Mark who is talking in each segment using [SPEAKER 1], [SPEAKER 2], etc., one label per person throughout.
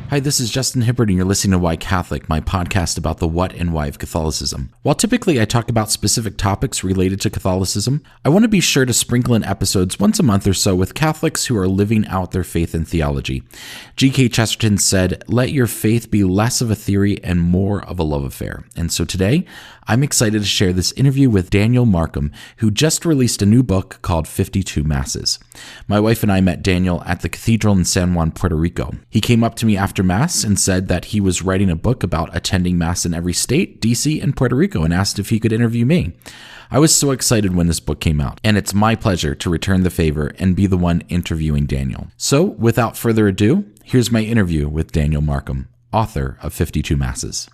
[SPEAKER 1] Hi, this is Justin Hibbard, and you're listening to Why Catholic, my podcast about the what and why of Catholicism. While typically I talk about specific topics related to Catholicism, I want to be sure to sprinkle in episodes once a month or so with Catholics who are living out their faith and theology. G.K. Chesterton said, "Let your faith be less of a theory and more of a love affair." And so today, I'm excited to share this interview with Daniel Markham, who just released a new book called 52 Masses. My wife and I met Daniel at the cathedral in San Juan, Puerto Rico. He came up to me after Mass and said that he was writing a book about attending Mass in every state, DC, and Puerto Rico, and asked if he could interview me. I was so excited when this book came out, and it's my pleasure to return the favor and be the one interviewing Daniel. So, without further ado, here's my interview with Daniel Markham, author of 52 Masses.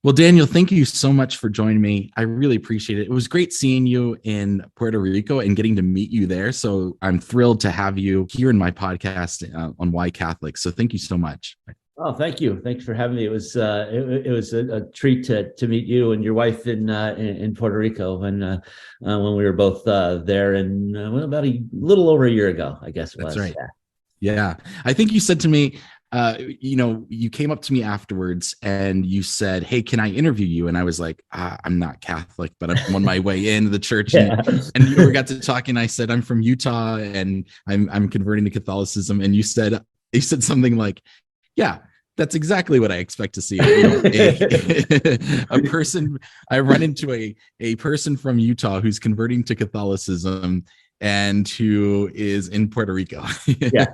[SPEAKER 1] Well, Daniel, thank you so much for joining me. I really appreciate it. It was great seeing you in Puerto Rico and getting to meet you there. So I'm thrilled to have you here in my podcast on Why Catholic. So thank you so much.
[SPEAKER 2] Oh, thank you. Thanks for having me. It was a treat to meet you and your wife in Puerto Rico when we were both there about a little over a year ago, I guess it was.
[SPEAKER 1] That's right. Yeah. I think you said to me, you came up to me afterwards and you said, "Hey, can I interview you?" And I was like, "I'm not Catholic, but I'm on my way into the church."
[SPEAKER 2] Yeah.
[SPEAKER 1] And you got to talking. I said, "I'm from Utah and I'm converting to Catholicism." And you said something like, "Yeah, that's exactly what I expect to see." A person, I run into a person from Utah who's converting to Catholicism and who is in Puerto Rico.
[SPEAKER 2] Yeah.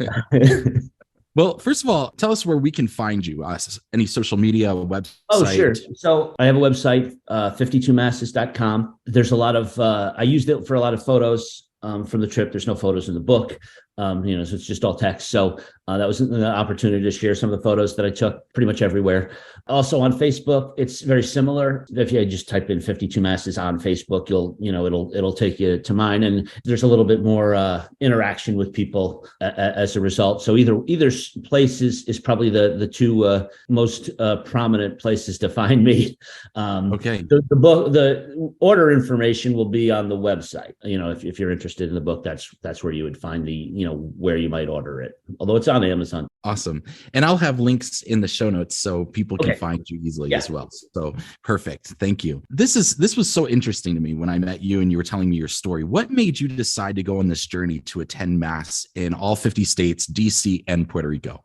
[SPEAKER 1] Well, first of all, tell us where we can find you. Any social media, website?
[SPEAKER 2] Oh, sure. So I have a website, 52masses.com. There's a lot of, I used it for a lot of photos from the trip. There's no photos in the book, so it's just all text. So that was an opportunity to share some of the photos that I took pretty much everywhere. Also on Facebook, it's very similar. If you just type in 52 Masses on Facebook, it'll take you to mine. And there's a little bit more interaction with people as a result. So either place is probably the two most prominent places to find me.
[SPEAKER 1] Okay.
[SPEAKER 2] The order information will be on the website. If you're interested in the book, that's where you would find where you might order it. Although it's on Amazon.
[SPEAKER 1] Awesome. And I'll have links in the show notes so people can find you easily as well. So perfect. Thank you. This was so interesting to me when I met you and you were telling me your story. What made you decide to go on this journey to attend Mass in all 50 states, DC, and Puerto Rico?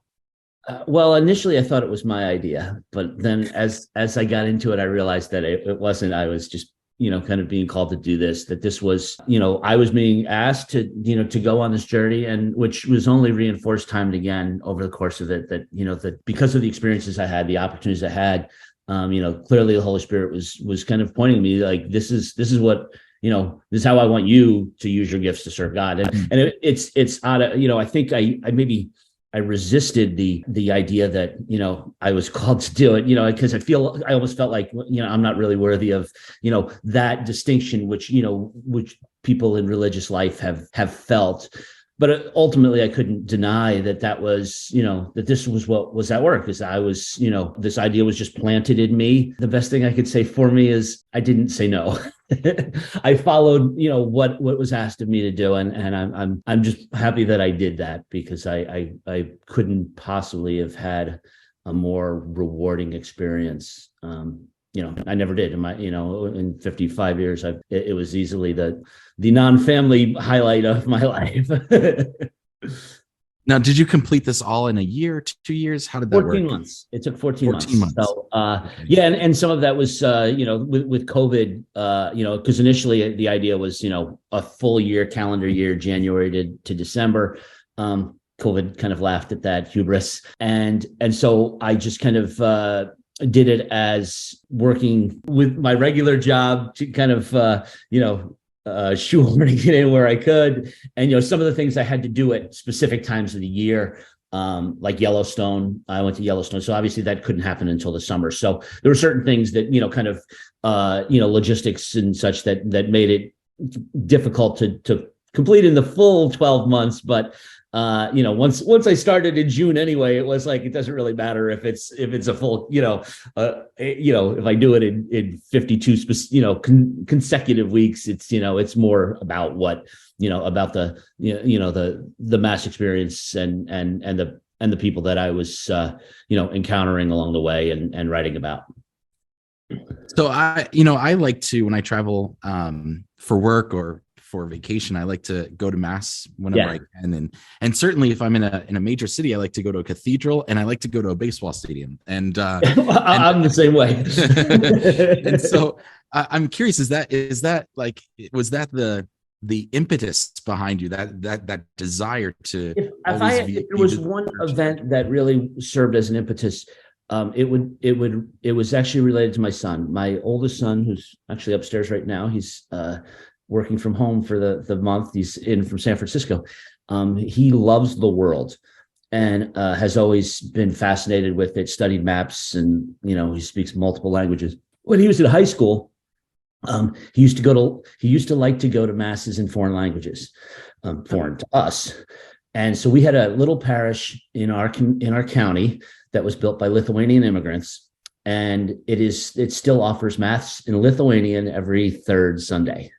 [SPEAKER 2] Well, initially I thought it was my idea, but then as I got into it, I realized that it wasn't. I was just kind of being called to do this, that this was, I was being asked to go on this journey, and which was only reinforced time and again over the course of it, that because of the experiences I had, the opportunities I had, clearly the Holy Spirit was kind of pointing me like, this is what, this is how I want you to use your gifts to serve God. And it's odd, I think I resisted the idea that, I was called to do it, because I almost felt like, I'm not really worthy of, that distinction, which people in religious life have felt. But ultimately, I couldn't deny that was, that this was what was at work, because I was, this idea was just planted in me. The best thing I could say for me is I didn't say no. I followed, what was asked of me to do, and I'm just happy that I did that, because I couldn't possibly have had a more rewarding experience. I never did in my, in 55 years. It was easily the non-family highlight of my life.
[SPEAKER 1] Now, did you complete this all in a year, 2 years? How did that
[SPEAKER 2] 14
[SPEAKER 1] work?
[SPEAKER 2] months. It took 14 months. So,
[SPEAKER 1] Okay.
[SPEAKER 2] yeah. And some of that was, with COVID, because initially the idea was, a full year, calendar year, January to December. COVID kind of laughed at that hubris. And so I just kind of, did it as working with my regular job to kind of, shoehorning it in where I could. And, some of the things I had to do at specific times of the year, like Yellowstone. I went to Yellowstone. So obviously that couldn't happen until the summer. So there were certain things that, kind of, logistics and such that made it difficult to complete in the full 12 months. But once I started in June anyway, it was like, it doesn't really matter if it's a full, if I do it in 52, consecutive weeks, it's more about what, about the, the Mass experience and the people that I was, encountering along the way and writing about.
[SPEAKER 1] So I like to, when I travel for work or for vacation, I like to go to mass whenever I can, and certainly if I'm in a major city, I like to go to a cathedral, and I like to go to a baseball stadium. And
[SPEAKER 2] I'm the same way.
[SPEAKER 1] And so I'm curious: is that like, was that the impetus behind you, that desire to
[SPEAKER 2] if
[SPEAKER 1] always
[SPEAKER 2] there was one event that really served as an impetus, it was actually related to my son, my oldest son, who's actually upstairs right now. He's working from home for the month. He's in from San Francisco. He loves the world and has always been fascinated with it, studied maps, and he speaks multiple languages. When he was in high school, he used to like to go to masses in foreign languages, foreign to us. And so we had a little parish in our county that was built by Lithuanian immigrants, and it still offers mass in Lithuanian every third Sunday.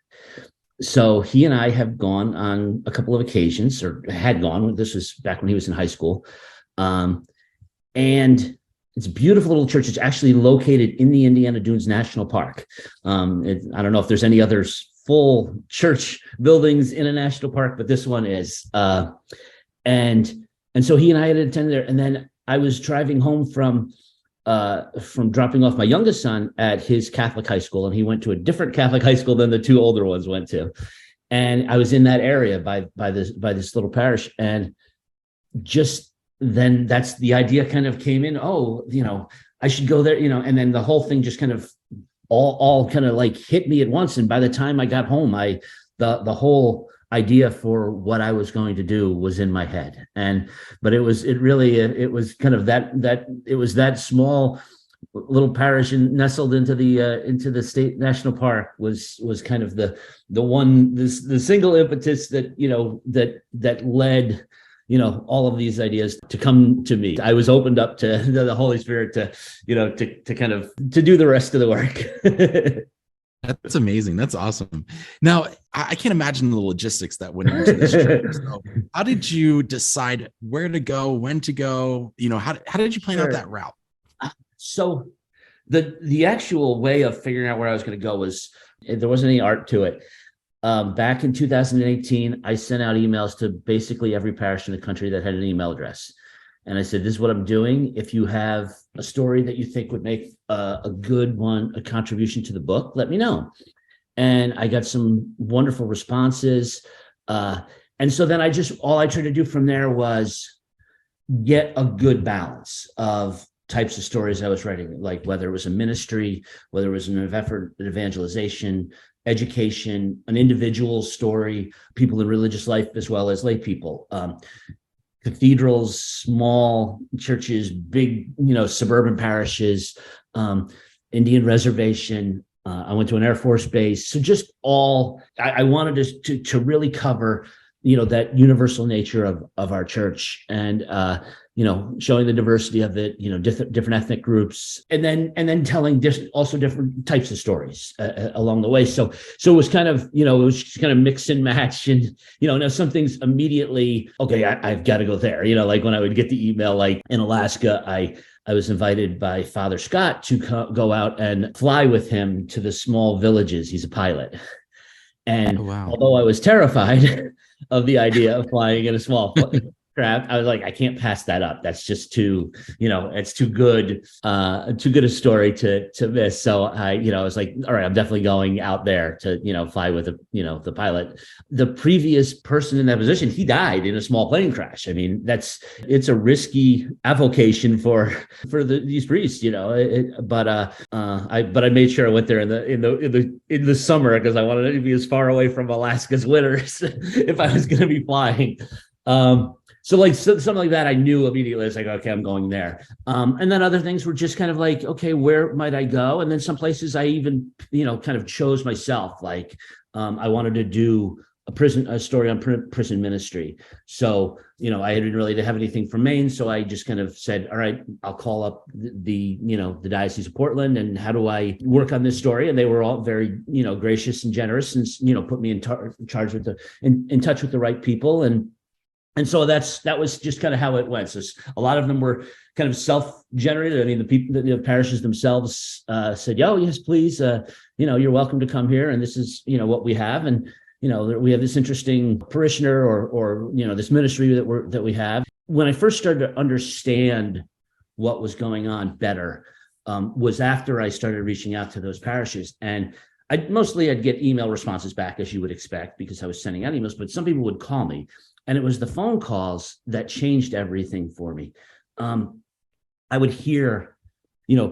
[SPEAKER 2] So he and I have gone on a couple of occasions, or had gone. This was back when he was in high school, and it's a beautiful little church. It's actually located in the Indiana Dunes National Park. I don't know if there's any other full church buildings in a national park, but this one is. And so he and I had attended there, and then I was driving home from dropping off my youngest son at his Catholic high school, and he went to a different Catholic high school than the two older ones went to. And I was in that area by this little parish, and just then that's the idea kind of came in. Oh, I should go there, and then the whole thing just kind of all kind of like hit me at once. And by the time I got home, the whole idea for what I was going to do was in my head. But it was kind of that small little parish nestled into the state national park was kind of the single impetus that led all of these ideas to come to me. I was opened up to the Holy Spirit to kind of to do the rest of the work.
[SPEAKER 1] That's amazing. That's awesome. Now, I can't imagine the logistics that went into this trip. So how did you decide where to go, when to go? How did you plan out that route?
[SPEAKER 2] So the actual way of figuring out where I was going to go was, there wasn't any art to it. Back in 2018, I sent out emails to basically every parish in the country that had an email address. And I said, this is what I'm doing. If you have a story that you think would make a good one, a contribution to the book, let me know. And I got some wonderful responses. And so then all I tried to do from there was get a good balance of types of stories I was writing, like whether it was a ministry, whether it was an effort at evangelization, education, an individual story, people in religious life, as well as lay people. Cathedrals, small churches, big, suburban parishes, Indian reservation. I went to an Air Force base. So just I wanted to really cover, that universal nature of our church, and, showing the diversity of it, different ethnic groups, and then telling also different types of stories along the way. So it was kind of, it was just kind of mix and match. And, now some things immediately, okay, I've got to go there. Like when I would get the email, like in Alaska, I was invited by Father Scott to go out and fly with him to the small villages. He's a pilot. And although I was terrified of the idea of flying in a small craft, I was like, I can't pass that up. That's just too, it's too good a story to miss. So I was like, all right, I'm definitely going out there to, fly with the pilot. The previous person in that position, he died in a small plane crash. I mean, it's a risky avocation for these priests, but I made sure I went there in the summer, because I wanted to be as far away from Alaska's winters if I was going to be flying. So something like that, I knew immediately. It's like, okay, I'm going there. And then other things were just kind of like, okay, where might I go? And then some places I even, kind of chose myself. Like I wanted to do a story on prison ministry. So, I didn't really have anything from Maine. So I just kind of said, all right, I'll call up the Diocese of Portland, and how do I work on this story? And they were all very, gracious and generous, and, put me in charge with in touch with the right people. And And so that was just kind of how it went. So a lot of them were kind of self-generated. I mean, the people, the parishes themselves said, "Oh, yes, please, you're welcome to come here, and this is, what we have, and we have this interesting parishioner or this ministry that we have." When I first started to understand what was going on better, was after I started reaching out to those parishes, and I'd get email responses back, as you would expect, because I was sending out emails, but some people would call me. And it was the phone calls that changed everything for me. I would hear,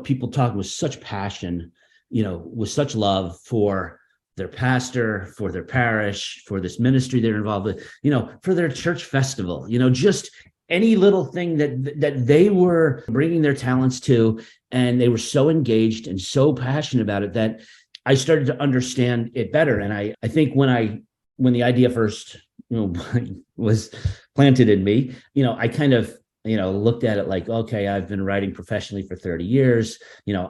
[SPEAKER 2] people talking with such passion, with such love for their pastor, for their parish, for this ministry they're involved with, for their church festival, just any little thing that they were bringing their talents to. And they were so engaged and so passionate about it that I started to understand it better. And I think when the idea first was planted in me, I kind of, looked at it like, okay, I've been writing professionally for 30 years.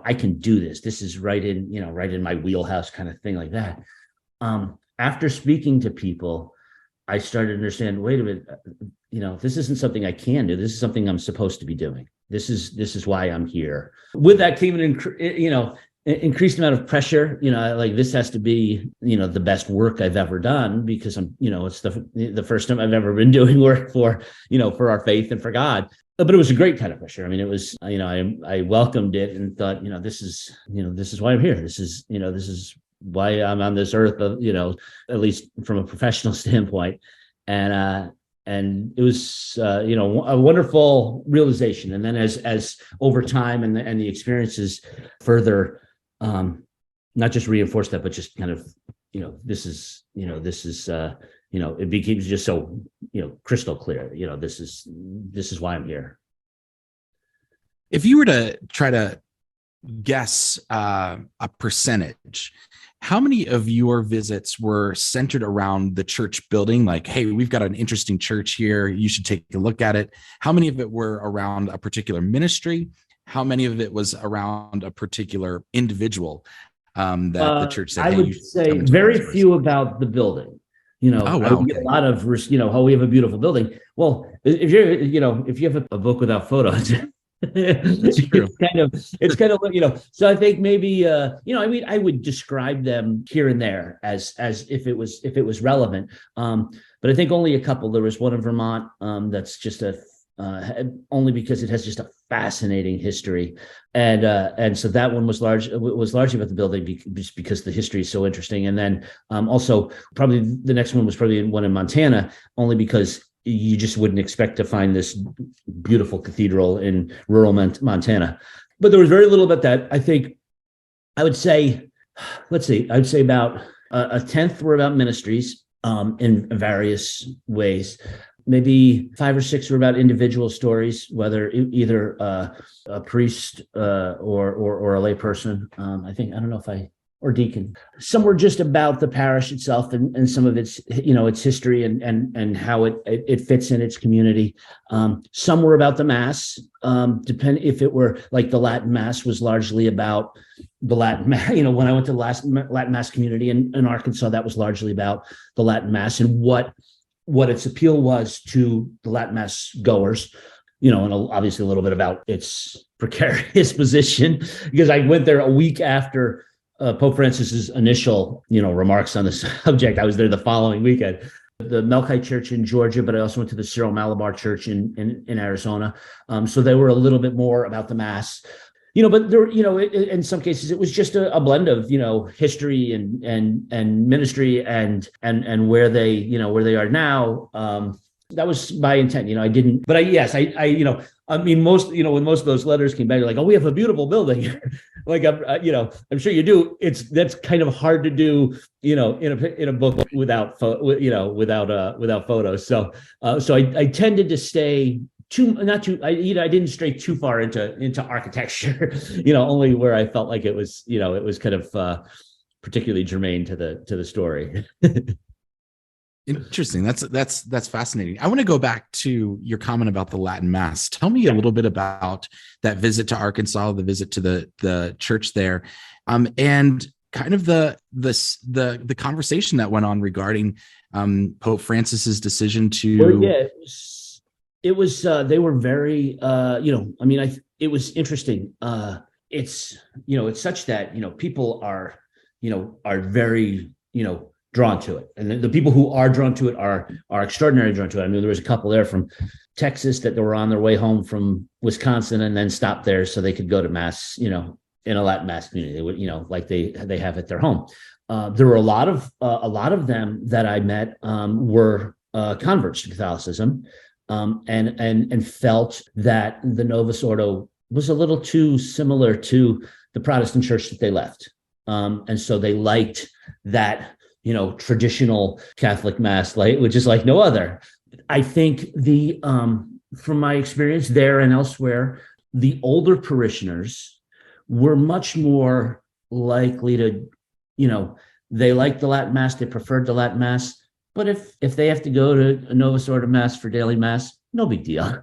[SPEAKER 2] I can do this. This is right in my wheelhouse kind of thing like that. After speaking to people, I started to understand, wait a minute, this isn't something I can do. This is something I'm supposed to be doing. This is why I'm here. With that came increased amount of pressure, like this has to be, the best work I've ever done, because I'm, it's the first time I've ever been doing work for our faith and for God. But it was a great kind of pressure. I mean, it was, I welcomed it and thought, this is why I'm here. This is why I'm on this earth, at least from a professional standpoint. And it was, a wonderful realization. And then as over time and the experiences further, not just reinforced that, but just kind of, this is it became just so, crystal clear, this is why I'm here.
[SPEAKER 1] If you were to try to guess a percentage, how many of your visits were centered around the church building? Like, hey, we've got an interesting church here, you should take a look at it. How many of it were around a particular ministry? How many of it was around a particular individual that the church said?
[SPEAKER 2] I would say very few about the building.
[SPEAKER 1] Oh, wow,
[SPEAKER 2] a lot of, oh, we have a beautiful building. Well, if you have a book without photos, it's kind of, so I think maybe, I would describe them here and there as if it was relevant. But I think only a couple. There was one in Vermont that's just only because it has just a fascinating history, and so that one was largely about the building just because the history is so interesting. And then also probably the next one was probably one in Montana, only because you just wouldn't expect to find this beautiful cathedral in rural Montana. But there was very little about that. I think I would say, about a tenth were about ministries in various ways. Maybe 5 or 6 were about individual stories, whether either a priest or a lay person. Or deacon. Some were just about the parish itself and some of its, its history and how it fits in its community. Some were about the Mass. Depend if it were like the Latin Mass was largely about the Latin Mass. When I went to the Latin Mass community in Arkansas, that was largely about the Latin Mass and what its appeal was to the Latin Mass goers. And obviously a little bit about its precarious position, because I went there a week after Pope Francis's initial, remarks on the subject. I was there the following weekend. The Melkite Church in Georgia, but I also went to the Syro Malabar Church in Arizona. So they were a little bit more about the Mass, but there, in some cases it was just a blend of, history and ministry and where they are now. That was my intent. I didn't, but most, when most of those letters came back, like, oh, we have a beautiful building. Like, I'm sure you do. That's kind of hard to do, in a book without photos. So I tended to stay I didn't stray too far into architecture, only where I felt like it was kind of particularly germane to the story.
[SPEAKER 1] Interesting. That's fascinating. I want to go back to your comment about the Latin Mass. Tell me a little bit about that visit to Arkansas, the visit to the church there. And kind of the conversation that went on regarding Pope Francis's decision to.
[SPEAKER 2] Well, yeah, it was they were very it was interesting. It's such that people are very drawn to it, and the people who are drawn to it are extraordinarily drawn to it. I mean, there was a couple there from Texas that were on their way home from Wisconsin and then stopped there so they could go to mass, in a Latin mass community. They would, like they have at their home. There were a lot of them that I met were converts to Catholicism, and felt that the Novus Ordo was a little too similar to the Protestant church that they left, and so they liked that traditional Catholic mass, which is like no other. I think from my experience there and elsewhere, the older parishioners were much more likely to, they liked the Latin Mass, they preferred the Latin Mass. But if they have to go to a Novus Ordo Mass for daily Mass, no big deal.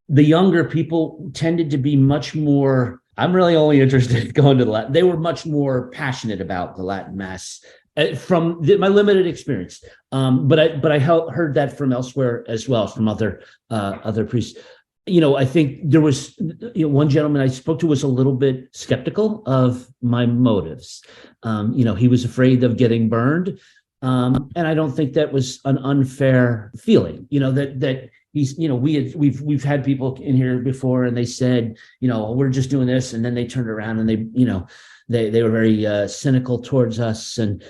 [SPEAKER 2] The younger people tended to be much more, I'm really only interested in going to the Latin. They were much more passionate about the Latin Mass from my limited experience. But I heard that from elsewhere as well, from other priests. I think there was one gentleman I spoke to was a little bit skeptical of my motives. He was afraid of getting burned. And I don't think that was an unfair feeling, that he's, we've had people in here before and they said, we're just doing this. And then they turned around and they were very cynical towards us. And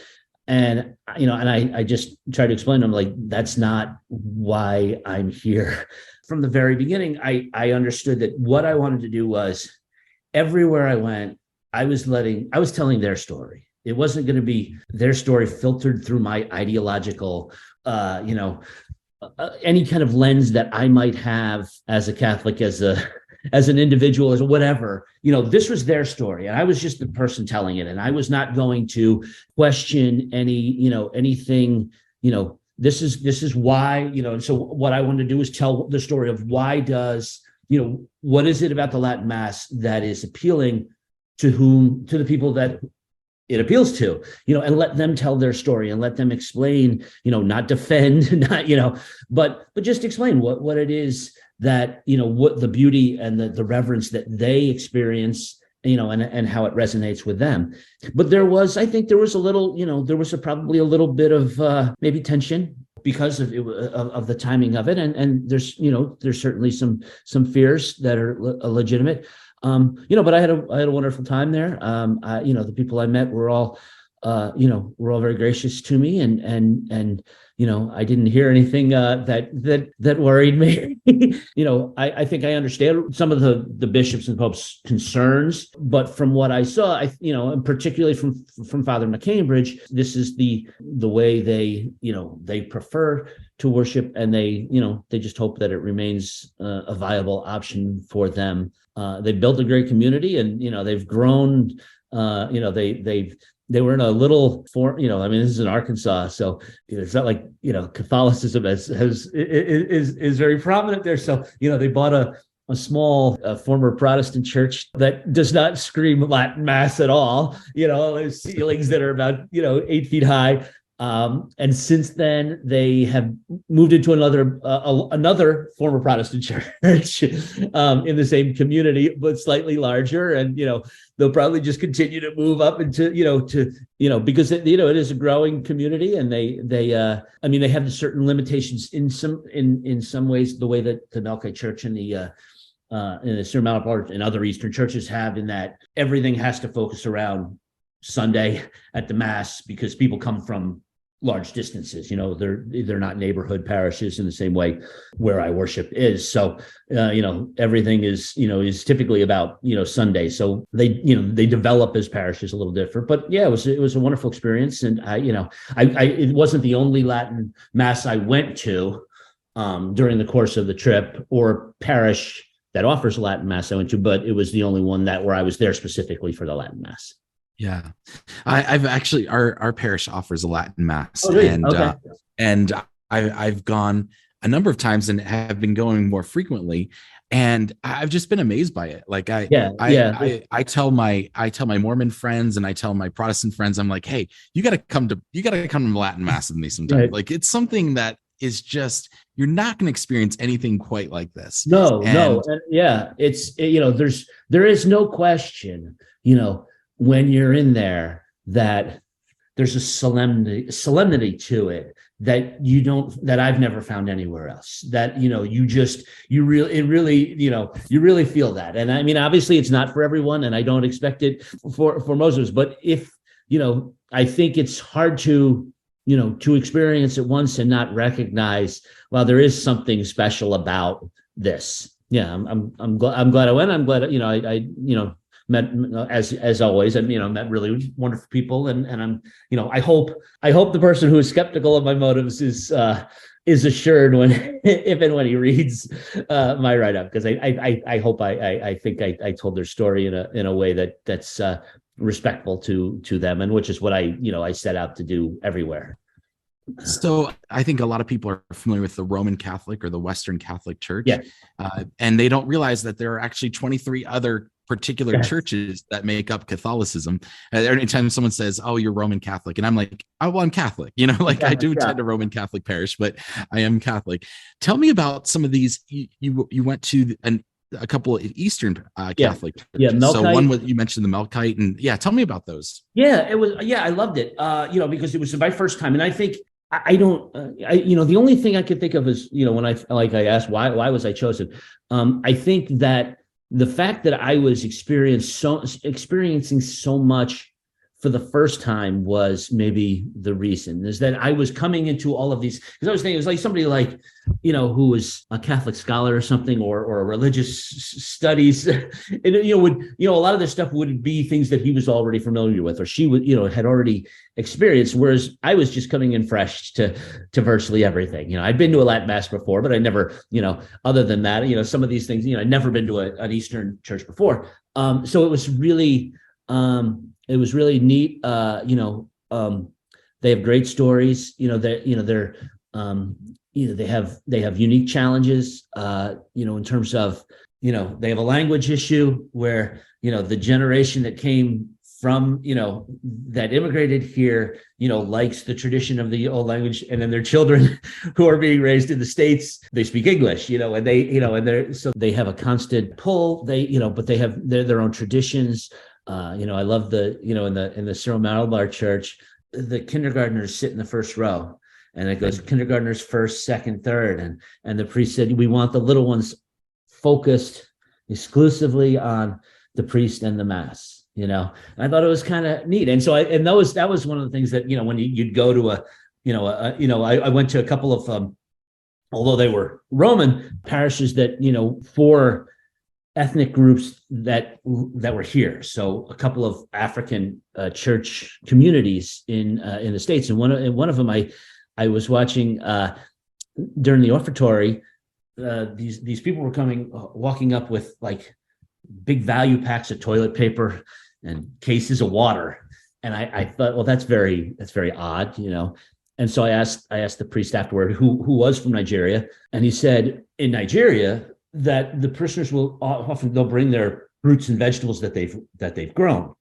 [SPEAKER 2] I just tried to explain to them, like, that's not why I'm here. From the very beginning, I understood that what I wanted to do was everywhere I went, I was telling their story. It wasn't going to be their story filtered through my ideological, any kind of lens that I might have as a Catholic, as an individual, as whatever. This was their story, and I was just the person telling it, and I was not going to question anything. This is why. And so what I wanted to do is tell the story of why does what is it about the Latin Mass that is appealing to the people that it appeals to, and let them tell their story and let them explain, not defend, not, but just explain what it is that, what the beauty and the reverence that they experience, and how it resonates with them. But I think there was a little, there was probably a little bit of maybe tension because of the timing of it. And there's certainly some fears that are legitimate. But I had a wonderful time there. The people I met were all very gracious to me, and I didn't hear anything that worried me. I think I understand some of the bishops and popes' concerns, but from what I saw, and particularly from Father McCambridge, this is the way they prefer to worship, and they just hope that it remains a viable option for them. They built a great community, and they've grown. They were in a little form, this is in Arkansas, so it's not like Catholicism is very prominent there. So they bought a small former Protestant church that does not scream Latin Mass at all. There's ceilings that are about 8 feet high. And since then, they have moved into another former Protestant church in the same community, but slightly larger. And they'll probably just continue to move up into because it is a growing community, and they have certain limitations in some ways, the way that the Melkite Church and the Surmountable and other Eastern churches have, in that everything has to focus around Sunday at the Mass, because people come from large distances. They're not neighborhood parishes in the same way where I worship is. So everything is typically about Sunday. So they develop as parishes a little different. But yeah, it was a wonderful experience, and I it wasn't the only Latin Mass I went to during the course of the trip, or parish that offers a Latin Mass I went to, but it was the only one where I was there specifically for the Latin Mass.
[SPEAKER 1] Yeah, I've actually, our parish offers a Latin Mass,
[SPEAKER 2] oh, really?
[SPEAKER 1] and
[SPEAKER 2] Okay.
[SPEAKER 1] And I've gone a number of times and have been going more frequently. And I've just been amazed by it. Like I tell my Mormon friends and I tell my Protestant friends, I'm like, hey, you got to come to Latin Mass with me sometime.
[SPEAKER 2] Right.
[SPEAKER 1] Like it's something that is just, you're not going to experience anything quite like this.
[SPEAKER 2] No. And yeah, there is no question, when you're in there, that there's a solemnity to it that I've never found anywhere else. That, you really feel that. And I mean, obviously it's not for everyone, and I don't expect it for Muslims, but if, I think it's hard to experience it once and not recognize, well, there is something special about this. Yeah. I'm glad I went. I'm glad, I met, as always, and met really wonderful people, and I'm, I hope the person who is skeptical of my motives is assured if and when he reads my write-up, because I hope I think I told their story in a way that's respectful to them, and which is what I set out to do everywhere.
[SPEAKER 1] So I think a lot of people are familiar with the Roman Catholic or the Western Catholic Church,
[SPEAKER 2] yeah.
[SPEAKER 1] And they don't realize that there are actually 23 other particular churches that make up Catholicism. Anytime someone says, "Oh, you're Roman Catholic," and I'm like, "Oh, well, I'm Catholic," I do attend a Roman Catholic parish, but I am Catholic. Tell me about some of these. You went to a couple of Eastern Catholic churches.
[SPEAKER 2] Yeah, Melkite. So
[SPEAKER 1] one was, you mentioned the Melkite, and tell me about those.
[SPEAKER 2] Yeah, it was. Yeah, I loved it. Because it was my first time, and I think the only thing I could think of is, when I asked why was I chosen. I think that the fact that I was experiencing so much for the first time was maybe the reason, is that I was coming into all of these, because I was thinking it was like somebody like, who was a Catholic scholar or something, or a religious studies, and, a lot of this stuff would be things that he was already familiar with, or she would, had already experienced. Whereas I was just coming in fresh to virtually everything. I'd been to a Latin Mass before, but I never, other than that, some of these things, I'd never been to an Eastern church before. So it was really, neat. They have great stories. They have unique challenges. In terms of, they have a language issue where, the generation that came from, that immigrated here, likes the tradition of the old language, and then their children who are being raised in the States, they speak English, and they have a constant pull. But they have their own traditions. I love in the Syro-Malabar Church, the kindergartners sit in the first row, and it goes kindergartners first, second, third, and the priest said, we want the little ones focused exclusively on the priest and the Mass. And I thought it was kind of neat, and so that was one of the things that when you'd go to I went to a couple of although they were Roman parishes that for ethnic groups that were here. So a couple of African church communities in the States, and one of them I was watching during the offertory. These people were walking up with like big value packs of toilet paper and cases of water, and I thought, well, that's very odd, And so I asked the priest afterward, who was from Nigeria, and he said in Nigeria that the parishioners will often, they'll bring their fruits and vegetables that they've grown,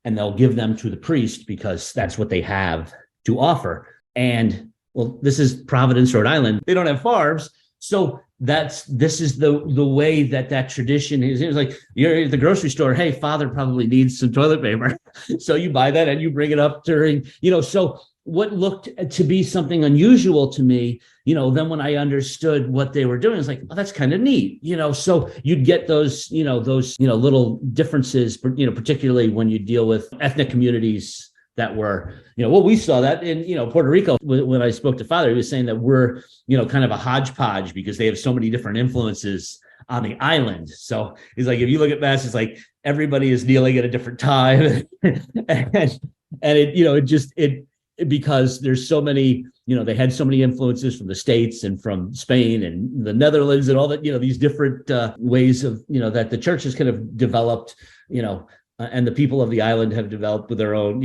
[SPEAKER 2] and they'll give them to the priest because that's what they have to offer. And well, this is Providence, Rhode Island. They don't have farms, so this is the way that tradition is. It was like you're at the grocery store. Hey, father probably needs some toilet paper, so you buy that and you bring it up during. So what looked to be something unusual to me, then when I understood what they were doing, it's like, oh, that's kind of neat, so you'd get those little differences, particularly when you deal with ethnic communities that were, we saw that in, Puerto Rico. When I spoke to Father, he was saying that we're, kind of a hodgepodge because they have so many different influences on the island. So he's like, if you look at Mass, it's like everybody is kneeling at a different time. and it, because there's so many, they had so many influences from the States and from Spain and the Netherlands and all that, these different ways of, that the church has kind of developed, and the people of the island have developed with their own,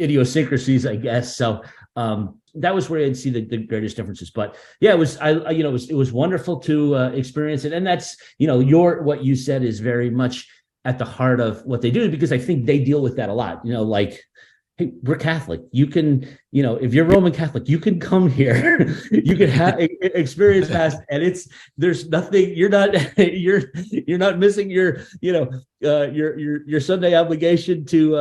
[SPEAKER 2] idiosyncrasies, I guess. So That was where I'd see the greatest differences. But yeah, it was wonderful to experience it. And that's, what you said is very much at the heart of what they do, because I think they deal with that a lot, like, hey, we're Catholic. You can, if you're Roman Catholic, you can come here. You can have experience Mass, and there's nothing. You're not missing your Sunday obligation to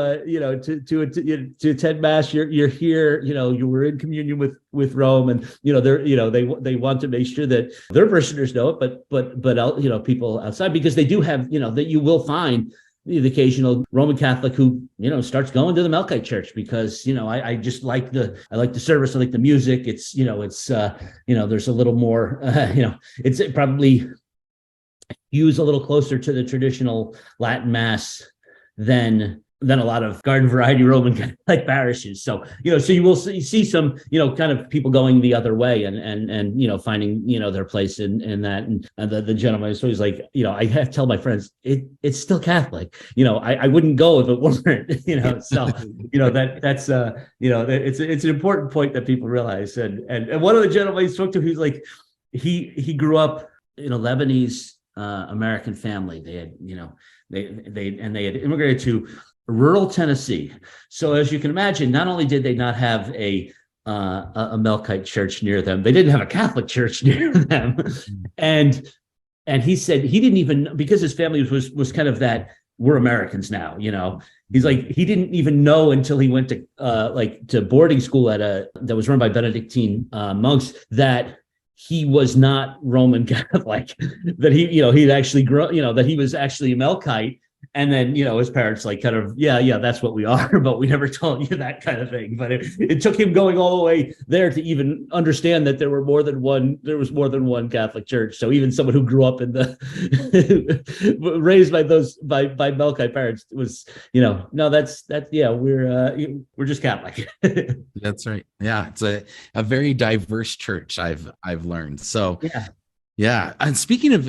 [SPEAKER 2] attend Mass. You're here. You were in communion with Rome, and they want to make sure that their parishioners know it, but people outside, because they do have that you will find the occasional Roman Catholic who, starts going to the Melkite church because, I just like the service. I like the music. It's, there's a little more, it probably use a little closer to the traditional Latin Mass than a lot of garden variety Roman Catholic parishes. So, so you will see some, kind of people going the other way and finding, their place in that. And the gentleman is always like, I have to tell my friends, it's still Catholic. I wouldn't go if it weren't, so, that's, it's an important point that people realize. And one of the gentlemen I spoke to, he's like, he grew up in a Lebanese American family. They had, they had immigrated to rural Tennessee. So as you can imagine, not only did they not have a Melkite church near them, they didn't have a Catholic church near them. And he said he didn't even, because his family was kind of that, we're Americans now, He's like, he didn't even know until he went to boarding school that was run by Benedictine monks, that he was not Roman Catholic, that he'd actually grown, that he was actually a Melkite. And then, his parents kind of, yeah, that's what we are, but we never told you that kind of thing. But it took him going all the way there to even understand that there was more than one Catholic church. So even someone who grew up in raised by Melkite parents was, no, we're just Catholic.
[SPEAKER 1] That's right. Yeah. It's a very diverse church, I've learned. So yeah. Yeah. And speaking of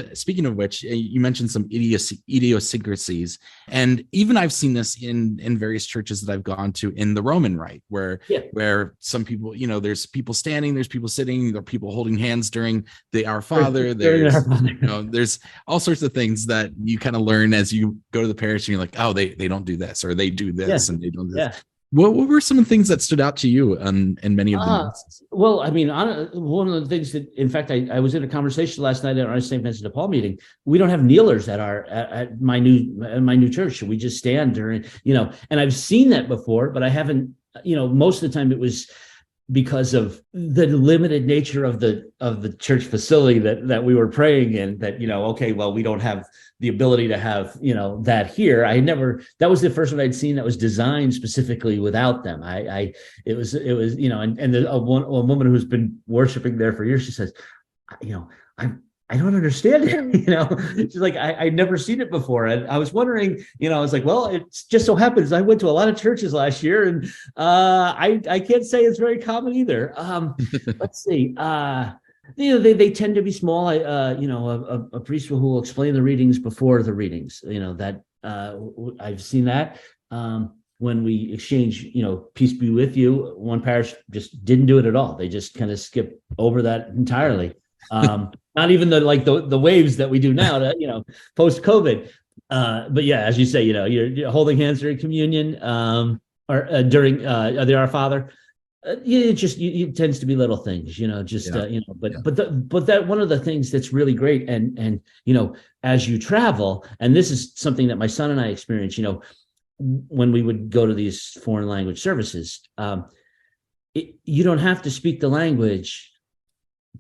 [SPEAKER 1] which, you mentioned some idiosyncrasies, and even I've seen this in various churches that I've gone to in the Roman Rite, where some people, there's people standing, there's people sitting, there are people holding hands during the Our Father. There's all sorts of things that you kind of learn as you go to the parish, and you're like, oh, they don't do this, or they do this, and they don't do this. Yeah. What were some of the things that stood out to you in many of them?
[SPEAKER 2] Well, I mean, one of the things that, in fact, I was in a conversation last night at our St. Vincent de Paul meeting. We don't have kneelers at my new church. We just stand during, and I've seen that before, but I haven't, most of the time it was because of the limited nature of the church facility that we were praying in, that, okay, well, we don't have the ability to have, that here. That was the first one I'd seen that was designed specifically without them. It was, and a woman who's been worshiping there for years, she says, I don't understand it. She's like, I'd never seen it before. And I was wondering, I was like, well, it just so happens I went to a lot of churches last year, and I can't say it's very common either. Let's see. They tend to be small. A priest who will explain the readings before the readings, that I've seen that. When we exchange, peace be with you, one parish just didn't do it at all. They just kind of skipped over that entirely. Not even the waves that we do now, post COVID. But yeah, as you say, you're holding hands during communion, or during the Our Father. It tends to be little things, but that one of the things that's really great, and as you travel, and this is something that my son and I experienced, when we would go to these foreign language services, you don't have to speak the language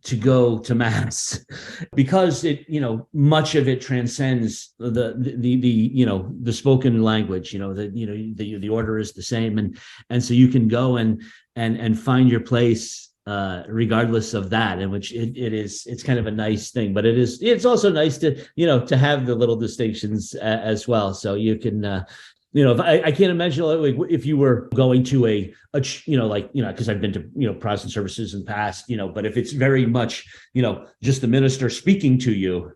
[SPEAKER 2] to go to Mass, because it, much of it transcends the spoken language, the order is the same. And so you can go and find your place, regardless of that, in which it's kind of a nice thing, but it's also nice to have the little distinctions as well. So you can, if I can't imagine, if you were going to because I've been to, Protestant services in the past, but if it's very much, just the minister speaking to you,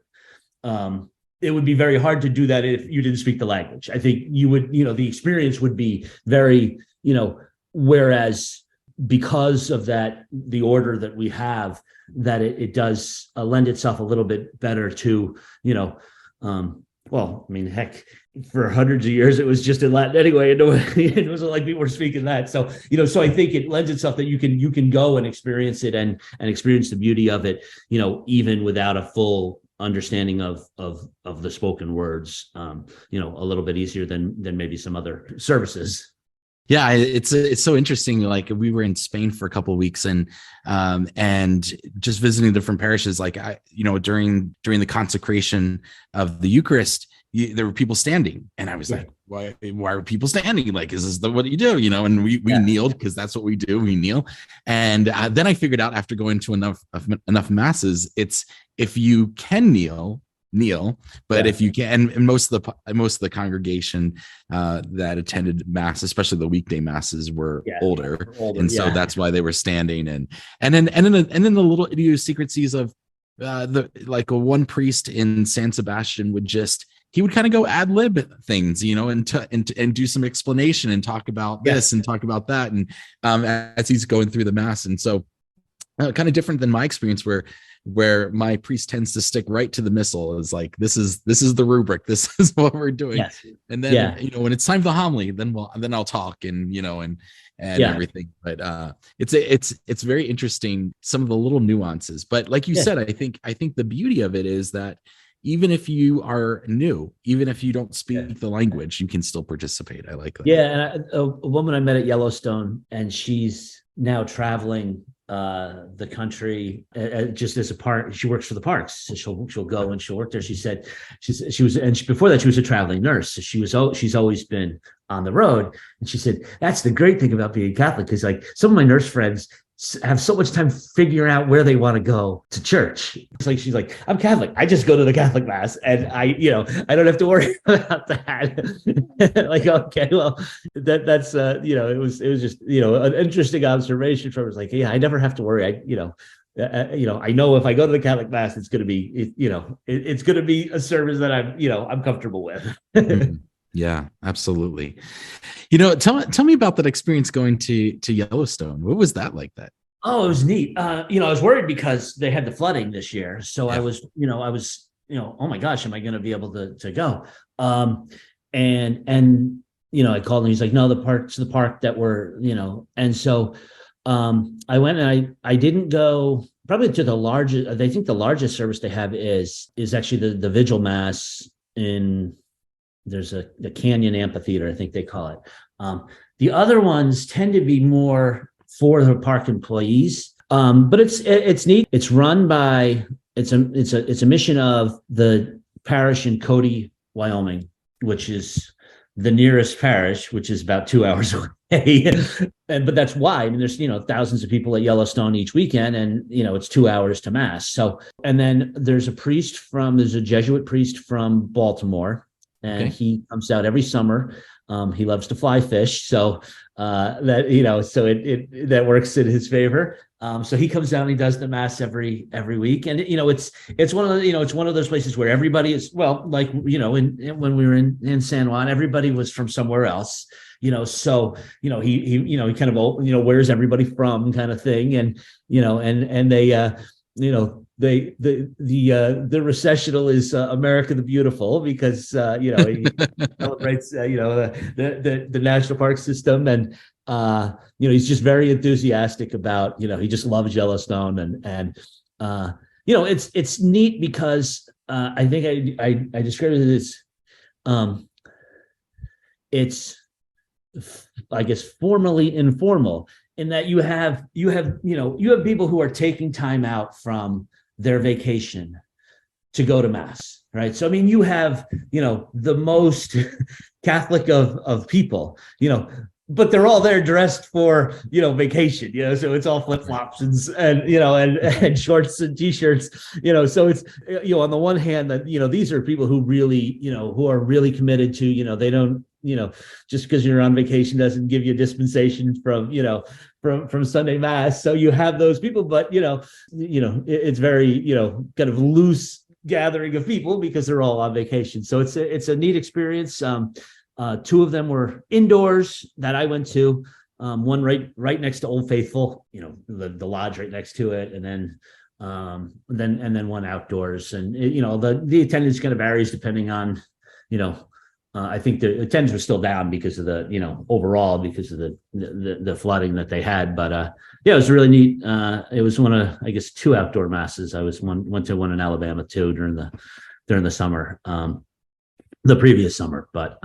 [SPEAKER 2] it would be very hard to do that if you didn't speak the language. I think you would, the experience would be very, whereas because of that, the order that we have, that it does lend itself a little bit better to, well, I mean, heck, for hundreds of years, it was just in Latin anyway. And it wasn't like people were speaking that. So, so I think it lends itself that you can go and experience it and experience the beauty of it, even without a full understanding of the spoken words, a little bit easier than maybe some other services.
[SPEAKER 1] Yeah, it's so interesting. Like, we were in Spain for a couple of weeks, and just visiting different parishes. Like, during the consecration of the Eucharist, there were people standing, and I was like, why are people standing? Like, is this what you do? And we kneeled, because that's what we do. We kneel. And then I figured out, after going to enough masses, it's, if you can kneel, but if you can, and most of the congregation that attended mass, especially the weekday masses, were older, and so that's why they were standing. And then the little idiosyncrasies of one priest in San Sebastian he would kind of go ad lib things, and do some explanation and talk about this and talk about that, and as he's going through the mass. And so kind of different than my experience, where my priest tends to stick right to the missal. Is like, this is the rubric, this is what we're doing. And then when it's time for the homily, then I'll talk and everything. But it's very interesting, some of the little nuances. But like you said, I think the beauty of it is that even if you are new, even if you don't speak the language, you can still participate. I like that.
[SPEAKER 2] And a woman I met at Yellowstone, and she's now traveling the country just as a part. She works for the parks, so she'll go and she'll work there. She said before that she was a traveling nurse, so she's always been on the road. And she said, that's the great thing about being Catholic, because like some of my nurse friends have so much time figuring out where they want to go to church. It's like, she's like, I'm Catholic, I just go to the Catholic mass, and I don't have to worry about that. Like, okay, well, that's it was just an interesting observation from her. It's like, I never have to worry. I know if I go to the Catholic mass, it's going to be it's going to be a service that I'm comfortable with.
[SPEAKER 1] Mm-hmm. Yeah, absolutely. Tell me about that experience going to Yellowstone. What was that like? That?
[SPEAKER 2] Oh, it was neat. I was worried because they had the flooding this year. So I was, oh my gosh, am I going to be able to go? And I called him. He's like, no, the park that we're, and so I went, and I didn't go probably to the largest. I think the largest service they have is actually the Vigil Mass in. There's the Canyon Amphitheater, I think they call it. The other ones tend to be more for the park employees, but it's neat. It's run by it's a mission of the parish in Cody, Wyoming, which is the nearest parish, which is about 2 hours away. But that's why. I mean, there's thousands of people at Yellowstone each weekend, and it's 2 hours to mass. So, and then there's a Jesuit priest from Baltimore. And he comes out every summer. He loves to fly fish, so that works in his favor. So he comes down and he does the mass every week, and it's one of the it's one of those places where everybody is like when we were in San Juan, everybody was from somewhere else. So he kind of where's everybody from kind of thing, and and they the recessional is America the Beautiful, because he celebrates the national park system, and he's just very enthusiastic about he just loves Yellowstone, and it's neat because I think I described it as it's, I guess, formally informal, in that you have people who are taking time out from their vacation to go to mass, right? So I mean, you have the most Catholic of people, but they're all there dressed for vacation, so it's all flip-flops and shorts and t-shirts, so it's on the one hand that these are people who really who are really committed to they don't just because you're on vacation doesn't give you a dispensation from from Sunday mass. So you have those people, but it's very kind of loose gathering of people because they're all on vacation. So it's a neat experience. Two of them were indoors that I went to. one right next to Old Faithful, the lodge right next to it, and then one outdoors. And the attendance kind of varies depending on, I think the attendance was still down because of the, overall because of the flooding that they had. But it was really neat. It was one of, I guess, two outdoor masses. I went to one in Alabama too during the summer, the previous summer. But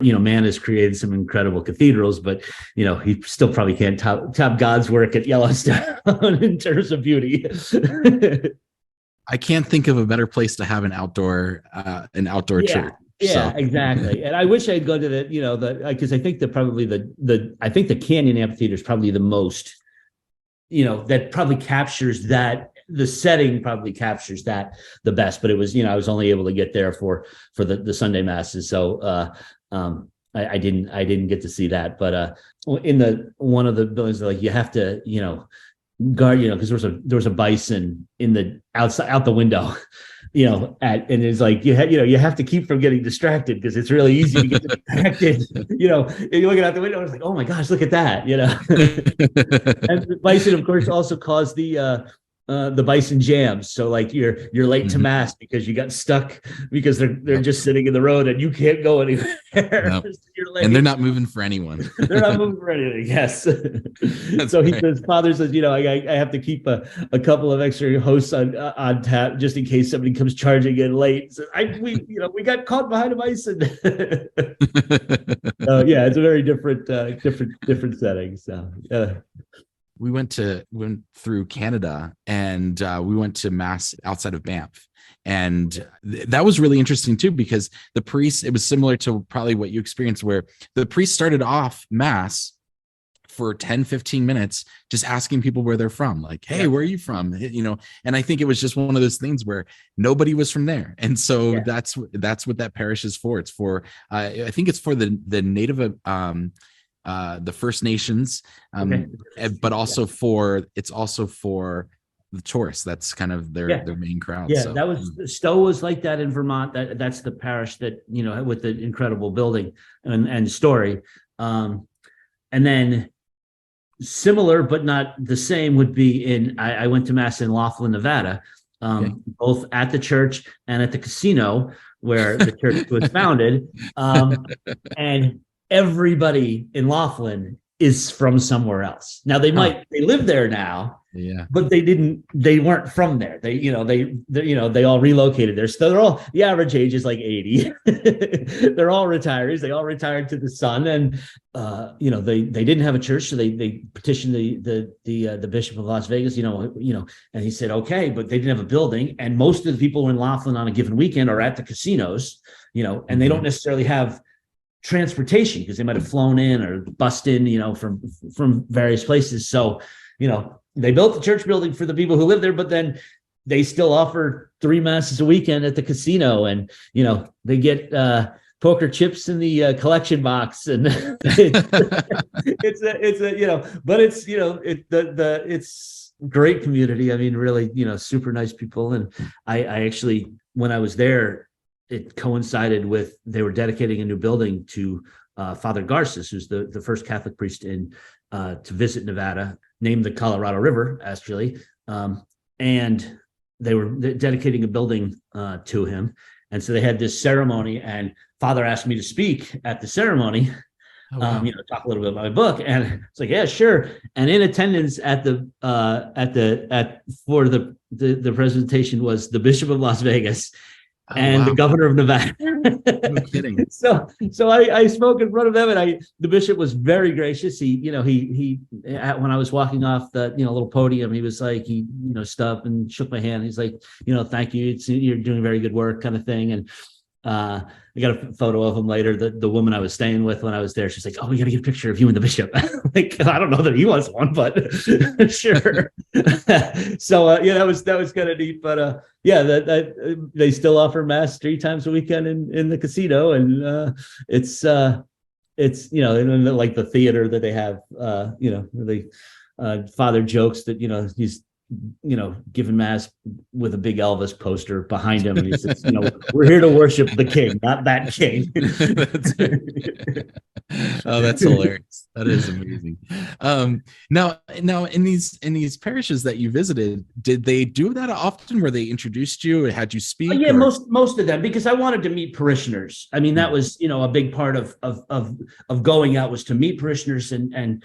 [SPEAKER 2] man has created some incredible cathedrals, but he still probably can't top God's work at Yellowstone in terms of beauty.
[SPEAKER 1] I can't think of a better place to have an outdoor church.
[SPEAKER 2] Yeah, so. Exactly. And I wish I'd go to because I think the Canyon Amphitheater is probably the most, that probably captures that. The setting probably captures that the best, but it was, I was only able to get there for the Sunday masses. So I didn't get to see that. But in one of the buildings, like, you have to, guard, because there was a bison out the window. And it's like you have to keep from getting distracted, because it's really easy to get distracted. You're looking out the window, it's like, oh my gosh, look at that. And the bison, of course, also caused the bison jams. So like you're late to mass because you got stuck because they're just sitting in the road and you can't go anywhere.
[SPEAKER 1] Nope. And they're not moving for anyone.
[SPEAKER 2] They're not moving for anything. Yes. So his father says, I have to keep a couple of extra hosts on tap just in case somebody comes charging in late. So we got caught behind a bison. It's a very different setting. So
[SPEAKER 1] we went through Canada, and we went to mass outside of Banff. And that was really interesting too, because the priest, it was similar to probably what you experienced, where the priest started off mass for 10, 15 minutes, just asking people where they're from. Like, hey, where are you from? And I think it was just one of those things where nobody was from there. And so that's what that parish is for. It's for, I think it's for the native, the First Nations, but also it's also for the tourists. That's kind of their main crowd.
[SPEAKER 2] Yeah, so. That was Stowe was like that in Vermont. That's the parish that with the incredible building and story. And then similar but not the same would be I went to mass in Laughlin, Nevada, both at the church and at the casino where the church was founded, and everybody in Laughlin is from somewhere else. Now they live there now, but they weren't from there. They all relocated there. So they're all, the average age is like 80. They're all retirees. They all retired to the sun, and they didn't have a church, so they petitioned the Bishop of Las Vegas, and he said okay, but they didn't have a building, and most of the people in Laughlin on a given weekend are at the casinos, and they don't necessarily have transportation because they might have flown in or bussed in, from various places. So, they built the church building for the people who live there, but then they still offer 3 masses a weekend at the casino, and they get poker chips in the collection box, and it's great community. I mean, really, super nice people. And I actually, when I was there, it coincided with they were dedicating a new building to Father Garces, who's the first Catholic priest to visit Nevada, named the Colorado River, actually. And they were dedicating a building to him. And so they had this ceremony, and Father asked me to speak at the ceremony, talk a little bit about my book. And it's like, yeah, sure. And in attendance for the presentation was the Bishop of Las Vegas, the governor of Nevada.
[SPEAKER 1] No kidding.
[SPEAKER 2] So I spoke in front of them, and the bishop was very gracious. He when I was walking off the little podium, he was like, he stopped and shook my hand. He's like, thank you. You're doing very good work, kind of thing. And I got a photo of him later. The woman I was staying with when I was there, she's like, oh, we got to get a picture of you and the bishop. Like, I don't know that he wants one, but sure. So that was kind of neat. But that they still offer mass 3 times a weekend in the casino, and it's in like the theater that they have, Father jokes that he's giving mass with a big Elvis poster behind him, and he says, we're here to worship the king, not that king.
[SPEAKER 1] Oh, that's hilarious. That is amazing. Now in these parishes that you visited, did they do that often where they introduced you and had you speak
[SPEAKER 2] Yeah,
[SPEAKER 1] or?
[SPEAKER 2] most of them, because I wanted to meet parishioners. I mean, that
[SPEAKER 1] Mm.
[SPEAKER 2] was, a big part of going out, was to meet parishioners and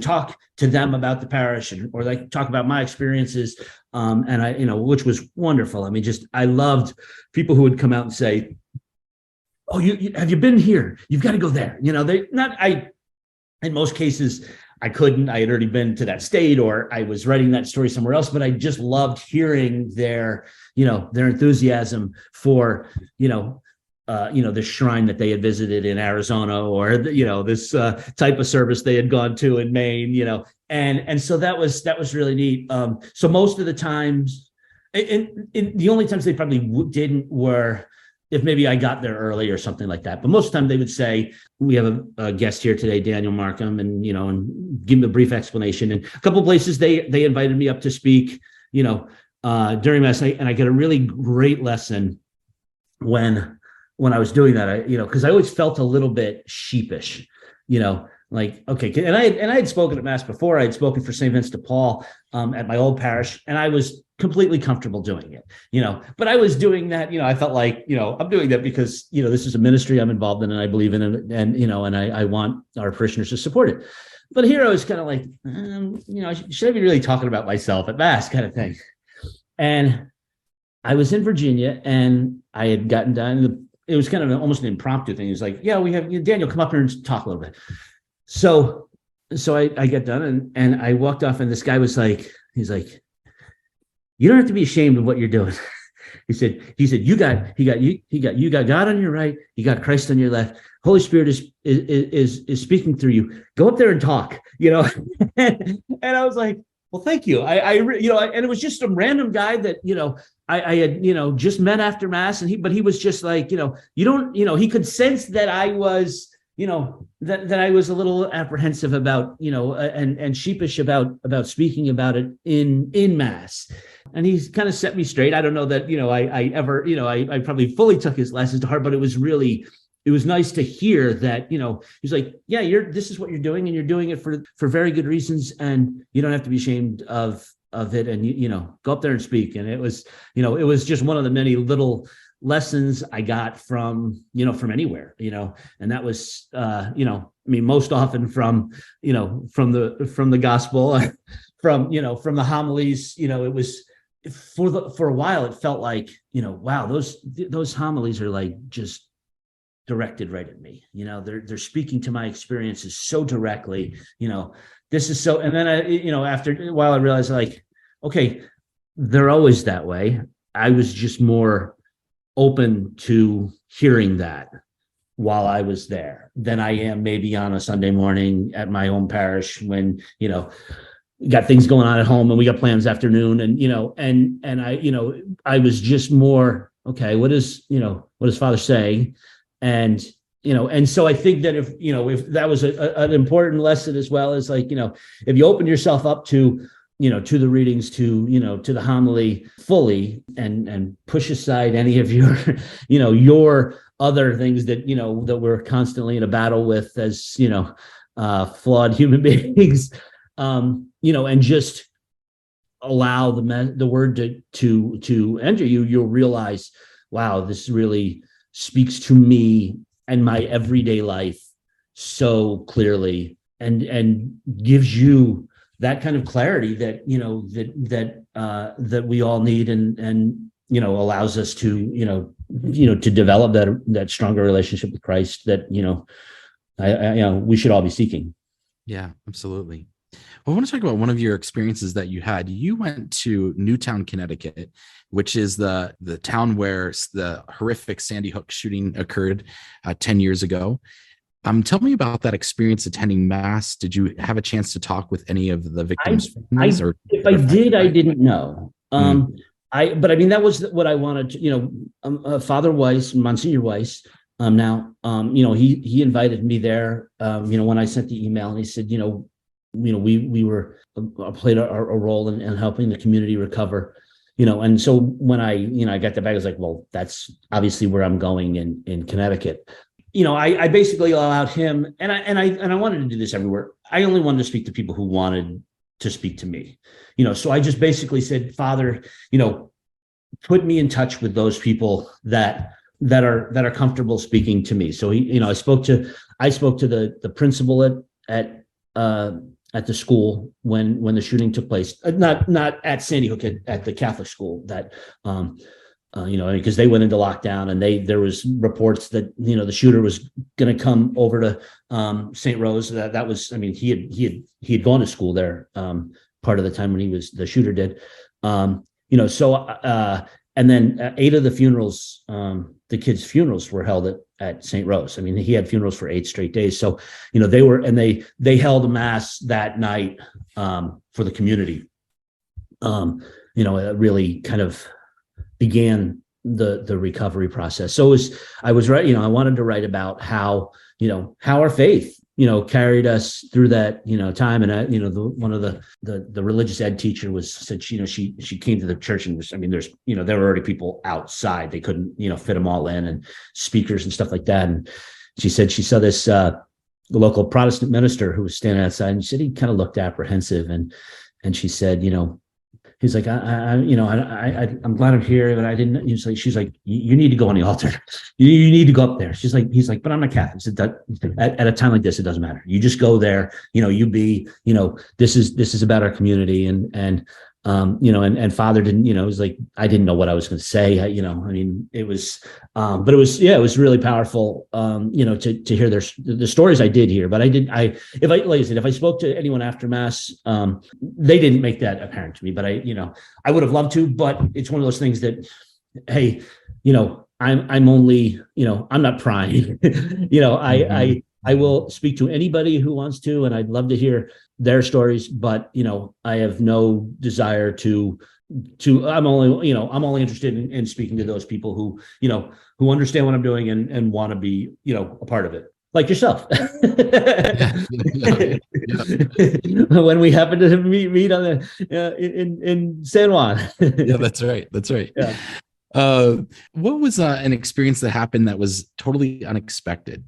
[SPEAKER 2] talk to them about the parish, or like talk about my experiences. And I, which was wonderful. I mean, just I loved people who would come out and say, "Oh, you have you been here? You've got to go there." They not I in most cases I couldn't. I had already been to that state, or I was writing that story somewhere else, but I just loved hearing their enthusiasm for, the shrine that they had visited in Arizona, or this type of service they had gone to in Maine, and so that was really neat. So most of the times, and the only times they probably didn't were if maybe I got there early or something like that. But most of the time they would say, "We have a guest here today, Daniel Markham," and give them a brief explanation. And a couple of places they invited me up to speak, during Mass night, and I get a really great lesson when I was doing that. Because I always felt a little bit sheepish, like, okay. And I had spoken at Mass before. I had spoken for St. Vincent de Paul at my old parish, and I was completely comfortable doing it, but I was doing that, I felt like, I'm doing that because, this is a ministry I'm involved in and I believe in it, and I want our parishioners to support it. But here I was kind of like, should I be really talking about myself at Mass, kind of thing? And I was in Virginia, and I had gotten done. It was kind of almost an impromptu thing. It was like, "Yeah, we have Daniel, come up here and talk a little bit." So I get done, and I walked off, and this guy was like, he's like, "You don't have to be ashamed of what you're doing." He said, you got God on your right, you got Christ on your left. Holy Spirit is speaking through you. Go up there and talk, and I was like, "Well, thank you." And it was just some random guy that, I had, just met after Mass, and he was just like, you don't, he could sense that I was, that I was a little apprehensive about, and sheepish about speaking about it in Mass. And he kind of set me straight. I don't know that, I ever, I probably fully took his lessons to heart, but it was nice to hear that, he's like, "Yeah, this is what you're doing, and you're doing it for very good reasons. And you don't have to be ashamed of it. And, go up there and speak." And it was just one of the many little lessons I got from anywhere, and that was, most often from the gospel, from the homilies. It was for a while, it felt like, wow, those homilies are like just directed right at me. They're speaking to my experiences so directly. This is so. And then after a while, I realized, like, okay, they're always that way. I was just more open to hearing that while I was there than I am maybe on a Sunday morning at my home parish, when, got things going on at home and we got plans afternoon, and, and I was just more, okay, what does Father say? And, and so I think that if that was an important lesson, as well as, like, if you open yourself up to, to the readings, to the homily fully, and push aside any of your, your other things that, that we're constantly in a battle with as, flawed human beings, and just allow the word to enter you, you'll realize, wow, this really speaks to me and my everyday life so clearly, and gives you that kind of clarity that, that we all need, and allows us to, to develop that stronger relationship with Christ that, we should all be seeking.
[SPEAKER 1] Yeah, absolutely. Well, I want to talk about one of your experiences that you had. You went to Newtown, Connecticut, which is the town where the horrific Sandy Hook shooting occurred 10 years ago. Tell me about that experience attending Mass. Did you have a chance to talk with any of the victims' families?
[SPEAKER 2] If I did, I didn't know. But I mean, that was what I wanted to, Father Weiss, Monsignor Weiss, he invited me there, when I sent the email, and he said, we were played a role in helping the community recover, and so when I got the bag, I was like, well, that's obviously where I'm going in Connecticut. I basically allowed him, and I wanted to do this everywhere. I only wanted to speak to people who wanted to speak to me, so I just basically said, Father, put me in touch with those people that are comfortable speaking to me. So I spoke to the principal at the school when the shooting took place, not at Sandy Hook, at the Catholic school that, because they went into lockdown, and there was reports that, the shooter was going to come over to St. Rose. That was, he had gone to school there part of the time when the shooter did, and then 8 of the funerals, the kids' funerals were held at St. Rose. He had funerals for 8 straight days. So, they held a mass that night for the community. It really kind of began the recovery process. So I was right. I wanted to write about how our faith, carried us through that, time. And one of the religious ed teacher said, she came to the church and there's, there were already people outside. They couldn't, fit them all in, and speakers and stuff like that. And she said she saw this local Protestant minister who was standing outside, and she said he kind of looked apprehensive. And she said, he's like, I'm glad I'm here, but I didn't. She's like, you need to go on the altar. You need to go up there. He's like, but I'm not Catholic. Said, at a time like this, it doesn't matter. You just go there. You be. This is about our community, and Father didn't. It was like, I didn't know what I was going to say. It was, but it was really powerful. To hear the stories I did hear. But if I spoke to anyone after Mass, they didn't make that apparent to me. But I would have loved to. But it's one of those things that, hey, I'm only, I'm not prying. I will speak to anybody who wants to, and I'd love to hear their stories, but I have no desire to I'm only interested in speaking to those people who understand what I'm doing and want to be, a part of it, like yourself.
[SPEAKER 1] Yeah.
[SPEAKER 2] When we happened to meet on in San Juan.
[SPEAKER 1] Yeah, that's right. Yeah. What was an experience that happened that was totally unexpected?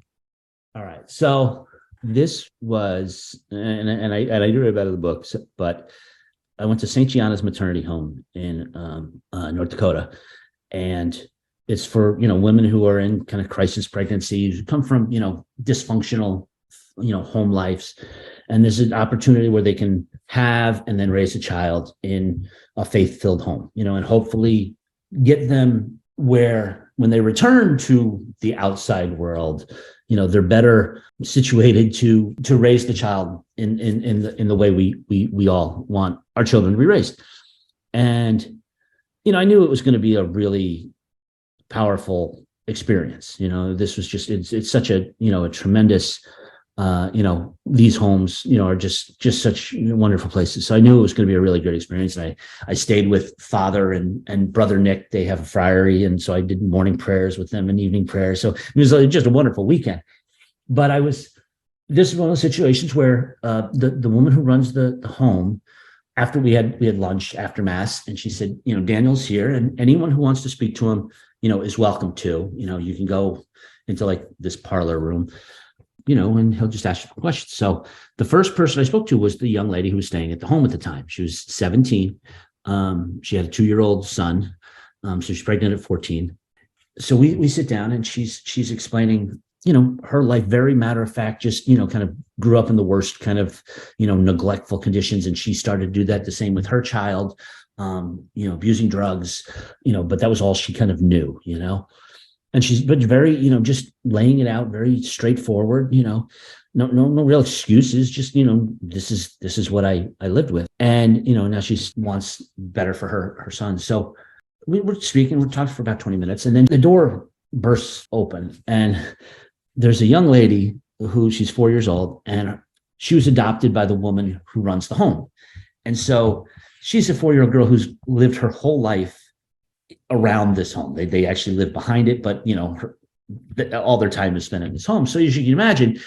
[SPEAKER 2] All right. So this was, and I do read about it in the books, but I went to St. Gianna's maternity home in North Dakota, and it's for, women who are in kind of crisis pregnancies, who come from, dysfunctional, home lives. And there's an opportunity where they can have and then raise a child in a faith-filled home, and hopefully get them where, when they return to the outside world, they're better situated to raise the child in the way we all want our children to be raised. And, I knew it was going to be a really powerful experience. This was just, it's such a, a tremendous, these homes, are just such wonderful places. So I knew it was going to be a really good experience. And I stayed with Father and Brother Nick. They have a friary. And so I did morning prayers with them and evening prayers. So it was just a wonderful weekend. But this is one of those situations where the woman who runs the home, after we had lunch after Mass, and she said, Daniel's here, and anyone who wants to speak to him, is welcome to. You can go into like this parlor room, and he'll just ask you questions. So the first person I spoke to was the young lady who was staying at the home at the time. She was 17. She had a 2-year-old son. So she's pregnant at 14. So we sit down, and she's explaining, her life, very matter of fact, just, kind of grew up in the worst kind of, neglectful conditions. And she started to do that the same with her child, abusing drugs, but that was all she kind of knew, and she's been very, just laying it out very straightforward, no real excuses, just, this is what I lived with. And, now she wants better for her son. So we're talking for about 20 minutes, and then the door bursts open, and there's a young lady who, she's 4 years old, and she was adopted by the woman who runs the home. And so she's a 4-year-old girl who's lived her whole life around this home. They actually live behind it, but all their time is spent in this home. So as you can imagine,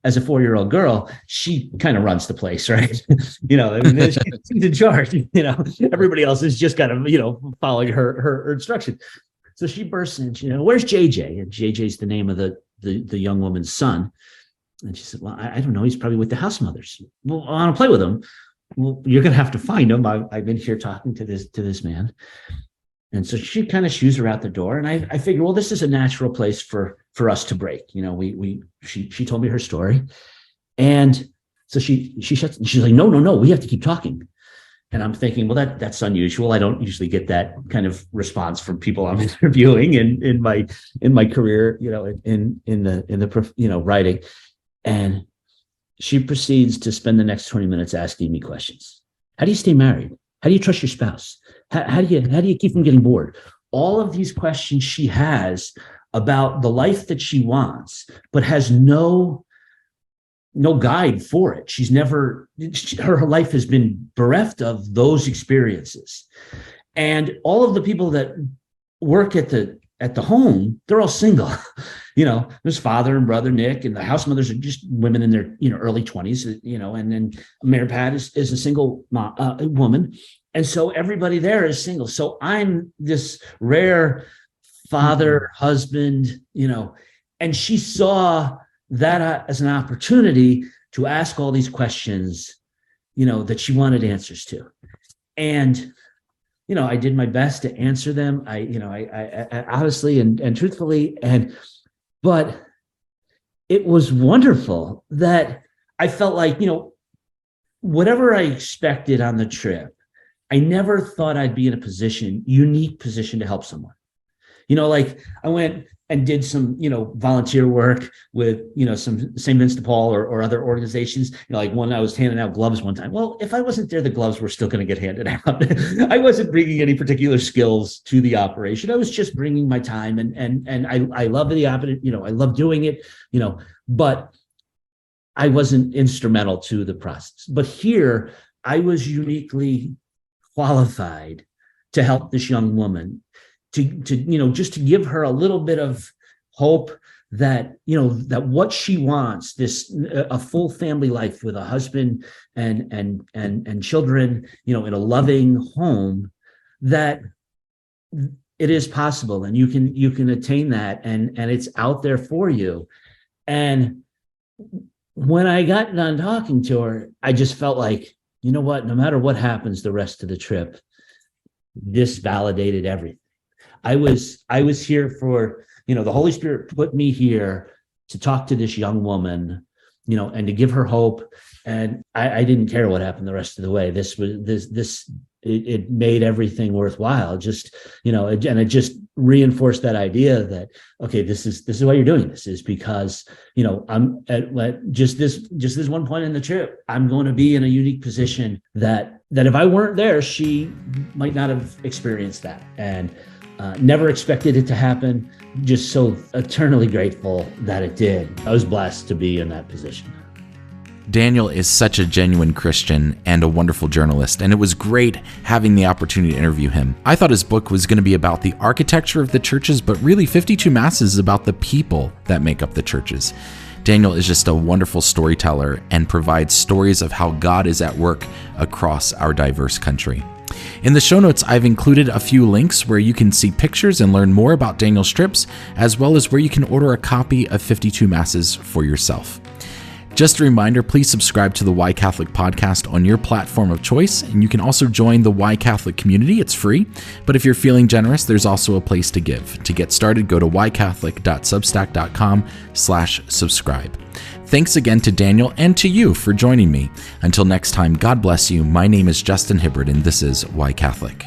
[SPEAKER 2] as a 4-year-old girl, she kind of runs the place, right? She's in charge. Everybody else is just kind of following her instruction. So she bursts in. Where's JJ? And JJ's the name of the the young woman's son. And she said, well, I don't know. He's probably with the house mothers. Well, I want to play with him. Well, you're going to have to find him. I've been here talking to this man. And so she kind of shoos her out the door. And I figured, well, this is a natural place for us to break. She told me her story. And so she shuts, and she's like, no, we have to keep talking. And I'm thinking, well, that's unusual. I don't usually get that kind of response from people I'm interviewing in my career, in the writing. And she proceeds to spend the next 20 minutes asking me questions. How do you stay married? How do you trust your spouse? How do you keep from getting bored? All of these questions she has about the life that she wants, but has no guide for it. Her life has been bereft of those experiences. And all of the people that work at the home, they're all single. There's father and brother Nick, and the house mothers are just women in their early 20s, and then Mayor Pat is a single woman. And so everybody there is single. So I'm this rare father, husband, and she saw that as an opportunity to ask all these questions, that she wanted answers to. And, I did my best to answer them. I honestly and truthfully, but it was wonderful that I felt like, whatever I expected on the trip, I never thought I'd be in a unique position to help someone. Like I went and did some, volunteer work with, some St. Vincent de Paul or other organizations. Like I was handing out gloves one time. Well, if I wasn't there, the gloves were still going to get handed out. I wasn't bringing any particular skills to the operation. I was just bringing my time, and I love the I love doing it, but I wasn't instrumental to the process. But here I was uniquely qualified to help this young woman, to just to give her a little bit of hope that that what she wants, a full family life with a husband and children, in a loving home, that it is possible, and you can attain that, and it's out there for you. And when I got done talking to her, I just felt like, no matter what happens the rest of the trip, this validated everything. I was here for, the Holy Spirit put me here to talk to this young woman, and to give her hope. And I didn't care what happened the rest of the way. It made everything worthwhile. Just, and it just reinforced that idea that, okay, this is why you're doing this, is because, I'm at just this one point in the trip, I'm going to be in a unique position that if I weren't there, she might not have experienced that. And never expected it to happen. Just so eternally grateful that it did. I was blessed to be in that position.
[SPEAKER 1] Daniel is such a genuine Christian and a wonderful journalist, and it was great having the opportunity to interview him. I thought his book was going to be about the architecture of the churches, but really 52 Masses is about the people that make up the churches. Daniel is just a wonderful storyteller and provides stories of how God is at work across our diverse country. In the show notes, I've included a few links where you can see pictures and learn more about Daniel's trips, as well as where you can order a copy of 52 Masses for yourself. Just a reminder, please subscribe to the Why Catholic podcast on your platform of choice, and you can also join the Why Catholic community. It's free, but if you're feeling generous, there's also a place to give. To get started, go to whycatholic.substack.com/subscribe. Thanks again to Daniel and to you for joining me. Until next time, God bless you. My name is Justin Hibbard, and this is Why Catholic.